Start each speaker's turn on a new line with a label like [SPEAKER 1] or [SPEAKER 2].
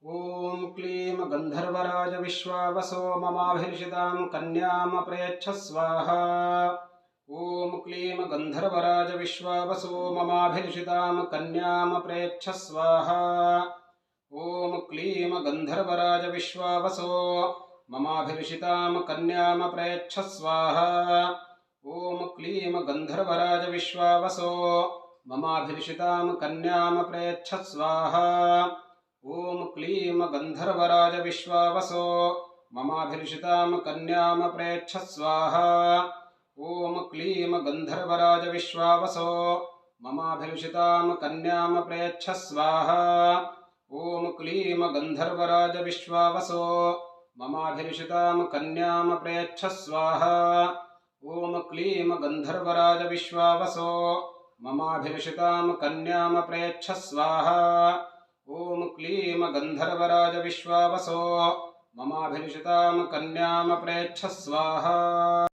[SPEAKER 1] ॐ क्लीं गन्धर्वराज विश्वावसो ममाभिर्षितां कन्यामप्रयच्छ स्वाहा। ॐ क्लीं गन्धर्वराज विश्वावसो ममाभिर्षितां कन्यामप्रयच्छ स्वाहा। ॐ क्लीं गन्धर्वराज विश्वावसो ममाभिर्षितां कन्यामप्रयच्छ स्वाहा। ॐ क्लीं गन्धर्वराज विश्वावसो ममाभिर्षितां कन्यामप्रयच्छ स्वाहा। ॐ क्लीं गन्धर्वराज विश्वावसो ममाभिर्षितां कन्यामप्रयच्छ स्वाहा। ॐ क्लीं गन्धर्वराज विश्वावसो ममाभिर्षितां कन्यामप्रयच्छ स्वाहा। ॐ क्लीं गन्धर्वराज विश्वावसो ममाभिर्षितां कन्यामप्रयच्छ स्वाहा। ॐ क्लीं गन्धर्वराज विश्वावसो ममाभिर्षितां कन्यामप्रयच्छ स्वाहा। ॐ क्लीं गन्धर्वराज विश्वावसो ममाभिर्षितां कन्यामप्रयच्छ स्वाहा।